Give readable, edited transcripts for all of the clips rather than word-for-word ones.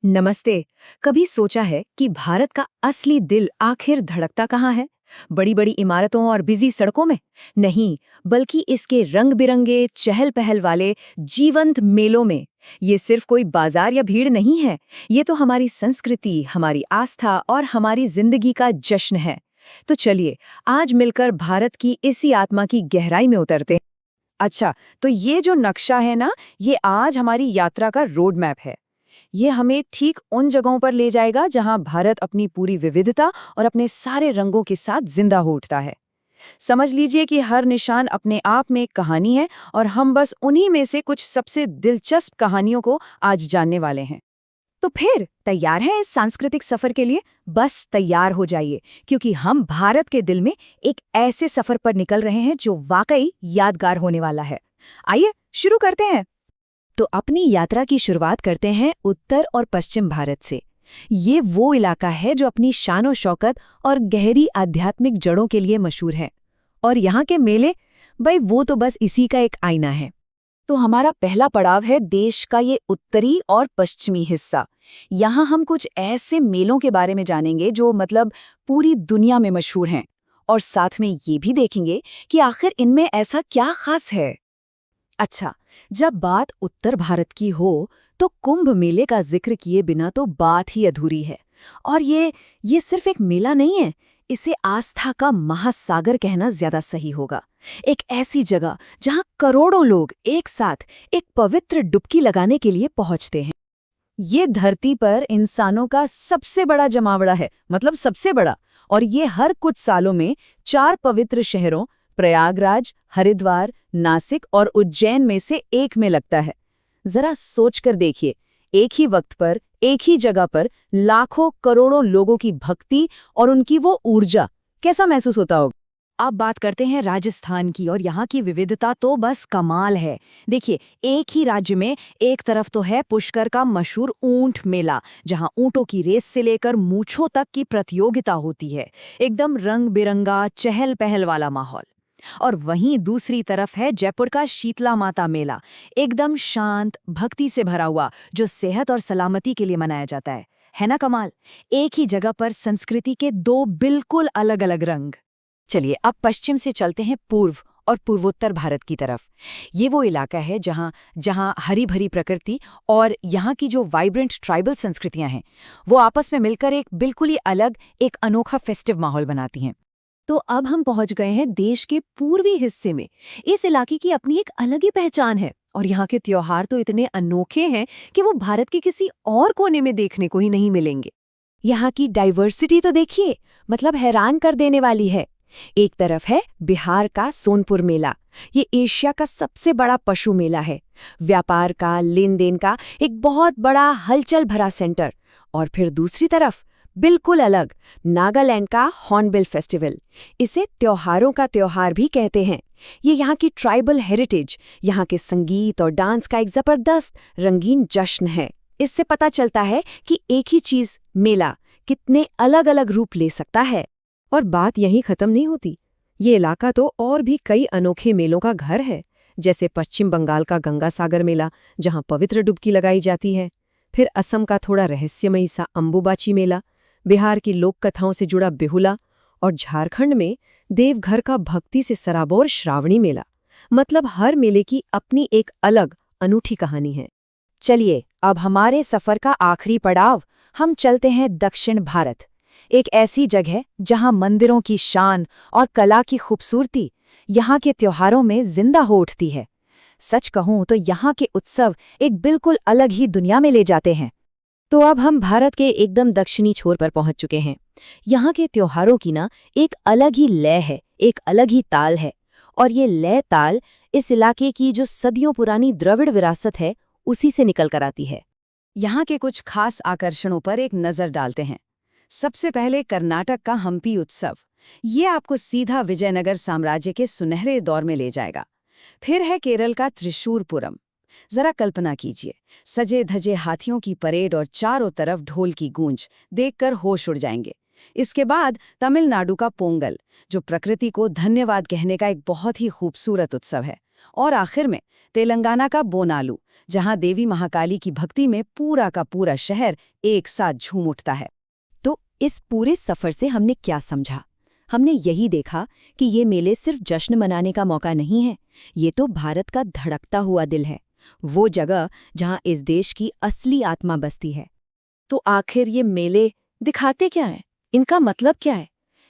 नमस्ते। कभी सोचा है कि भारत का असली दिल आखिर धड़कता कहाँ है? बड़ी बड़ी इमारतों और बिजी सड़कों में? नहीं, बल्कि इसके रंग बिरंगे चहल पहल वाले जीवंत मेलों में। ये सिर्फ कोई बाजार या भीड़ नहीं है, ये तो हमारी संस्कृति, हमारी आस्था और हमारी जिंदगी का जश्न है। तो चलिए आज मिलकर भारत की इसी आत्मा की गहराई में उतरते हैं। अच्छा, तो ये जो नक्शा है ना, ये आज हमारी यात्रा का रोड मैप है। ये हमें ठीक उन जगहों पर ले जाएगा जहां भारत अपनी पूरी विविधता और अपने सारे रंगों के साथ जिंदा हो उठता है। समझ लीजिए कि हर निशान अपने आप में एक कहानी है और हम बस उन्हीं में से कुछ सबसे दिलचस्प कहानियों को आज जानने वाले हैं। तो फिर तैयार है इस सांस्कृतिक सफर के लिए? बस तैयार हो जाइए, क्योंकि हम भारत के दिल में एक ऐसे सफर पर निकल रहे हैं जो वाकई यादगार होने वाला है। आइए शुरू करते हैं। तो अपनी यात्रा की शुरुआत करते हैं उत्तर और पश्चिम भारत से। ये वो इलाका है जो अपनी शान और शौकत और गहरी आध्यात्मिक जड़ों के लिए मशहूर है। और यहाँ के मेले, भाई वो तो बस इसी का एक आईना है। तो हमारा पहला पड़ाव है देश का ये उत्तरी और पश्चिमी हिस्सा। यहाँ हम कुछ ऐसे मेलों के बारे में जानेंगे जो मतलब पूरी दुनिया में मशहूर हैं, और साथ में ये भी देखेंगे कि आखिर इनमें ऐसा क्या खास है। अच्छा, जब बात उत्तर भारत की हो तो कुंभ मेले का जिक्र किए बिना तो बात ही अधूरी है। और ये सिर्फ एक मेला नहीं है, इसे आस्था का महासागर कहना ज्यादा सही होगा। एक ऐसी जगह जहां करोड़ों लोग एक साथ एक पवित्र डुबकी लगाने के लिए पहुंचते हैं। ये धरती पर इंसानों का सबसे बड़ा जमावड़ा है, मतलब सबसे बड़ा। और ये हर कुछ सालों में 4 पवित्र शहरों प्रयागराज, हरिद्वार, नासिक और उज्जैन में से एक में लगता है। जरा सोचकर देखिए, एक ही वक्त पर एक ही जगह पर लाखों करोड़ों लोगों की भक्ति और उनकी वो ऊर्जा, कैसा महसूस होता होगा। अब बात करते हैं राजस्थान की, और यहाँ की विविधता तो बस कमाल है। देखिए, एक ही राज्य में एक तरफ तो है पुष्कर का मशहूर ऊंट मेला, जहाँ ऊंटों की रेस से लेकर मूंछों तक की प्रतियोगिता होती है। एकदम रंग बिरंगा चहल पहल वाला माहौल। और वहीं दूसरी तरफ है जयपुर का शीतला माता मेला, एकदम शांत भक्ति से भरा हुआ, जो सेहत और सलामती के लिए मनाया जाता है ना कमाल। एक ही जगह पर संस्कृति के 2 बिल्कुल अलग अलग रंग। चलिए अब पश्चिम से चलते हैं पूर्व और पूर्वोत्तर भारत की तरफ। ये वो इलाका है जहाँ जहाँ हरी भरी प्रकृति और यहाँ की जो वाइब्रेंट ट्राइबल संस्कृतियां हैं, वो आपस में मिलकर एक बिल्कुल ही अलग, एक अनोखा फेस्टिव माहौल बनाती हैं। तो अब हम पहुंच गए हैं देश के पूर्वी हिस्से में। इस इलाके की अपनी एक अलग ही पहचान है, और यहाँ के त्योहार तो इतने अनोखे हैं कि वो भारत के किसी और कोने में देखने को ही नहीं मिलेंगे। यहाँ की डाइवर्सिटी तो देखिए, मतलब हैरान कर देने वाली है। एक तरफ है बिहार का सोनपुर मेला। ये एशिया का सबसे बड़ा पशु मेला है, व्यापार का, लेन देन का एक बहुत बड़ा हलचल भरा सेंटर। और फिर दूसरी तरफ बिल्कुल अलग नागालैंड का हॉर्नबिल फेस्टिवल। इसे त्योहारों का त्योहार भी कहते हैं। ये यहाँ की ट्राइबल हेरिटेज, यहाँ के संगीत और डांस का एक जबरदस्त रंगीन जश्न है। इससे पता चलता है कि एक ही चीज, मेला, कितने अलग अलग रूप ले सकता है। और बात यहीं खत्म नहीं होती। ये इलाका तो और भी कई अनोखे मेलों का घर है, जैसे पश्चिम बंगाल का गंगा सागर मेला, जहाँ पवित्र डुबकी लगाई जाती है। फिर असम का थोड़ा रहस्यमयी सा अंबुबाची मेला, बिहार की लोक कथाओं से जुड़ा बेहुला, और झारखंड में देवघर का भक्ति से सराबोर श्रावणी मेला। मतलब हर मेले की अपनी एक अलग अनूठी कहानी है। चलिए अब हमारे सफर का आखिरी पड़ाव, हम चलते हैं दक्षिण भारत। एक ऐसी जगह जहां मंदिरों की शान और कला की खूबसूरती यहाँ के त्योहारों में जिंदा हो उठती है। सच कहूं तो यहाँ के उत्सव एक बिल्कुल अलग ही दुनिया में ले जाते हैं। तो अब हम भारत के एकदम दक्षिणी छोर पर पहुंच चुके हैं। यहाँ के त्योहारों की ना एक अलग ही लय है, एक अलग ही ताल है। और ये लय ताल इस इलाके की जो सदियों पुरानी द्रविड़ विरासत है, उसी से निकल कर आती है। यहाँ के कुछ खास आकर्षणों पर एक नज़र डालते हैं। सबसे पहले कर्नाटक का हम्पी उत्सव। ये आपको सीधा विजयनगर साम्राज्य के सुनहरे दौर में ले जाएगा। फिर है केरल का त्रिशूर पूरम। जरा कल्पना कीजिए, सजे धजे हाथियों की परेड और चारों तरफ ढोल की गूंज, देखकर होश उड़ जाएंगे। इसके बाद तमिलनाडु का पोंगल, जो प्रकृति को धन्यवाद कहने का एक बहुत ही खूबसूरत उत्सव है। और आखिर में तेलंगाना का बोनालू, जहां देवी महाकाली की भक्ति में पूरा का पूरा शहर एक साथ झूम उठता है। तो इस पूरे सफर से हमने क्या समझा? हमने यही देखा कि ये मेले सिर्फ जश्न मनाने का मौका नहीं है, ये तो भारत का धड़कता हुआ दिल है, वो जगह जहां इस देश की असली आत्मा बसती है। तो आखिर ये मेले दिखाते क्या हैं? इनका मतलब क्या है?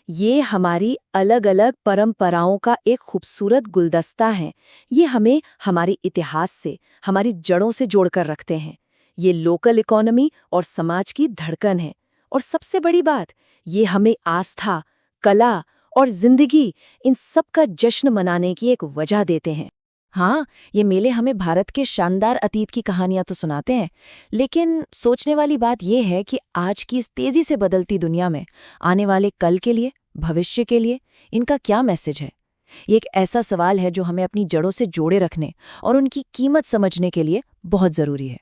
ये हमारी अलग अलग परंपराओं का एक खूबसूरत गुलदस्ता है। ये हमें हमारे इतिहास से, हमारी जड़ों से जोड़कर रखते हैं। ये लोकल इकोनॉमी और समाज की धड़कन है। और सबसे बड़ी बात, ये हमें आस्था, कला और जिंदगी, इन सब का जश्न मनाने की एक वजह देते हैं। हाँ, ये मेले हमें भारत के शानदार अतीत की कहानियां तो सुनाते हैं, लेकिन सोचने वाली बात यह है कि आज की इस तेजी से बदलती दुनिया में आने वाले कल के लिए, भविष्य के लिए इनका क्या मैसेज है? ये एक ऐसा सवाल है जो हमें अपनी जड़ों से जोड़े रखने और उनकी कीमत समझने के लिए बहुत जरूरी है।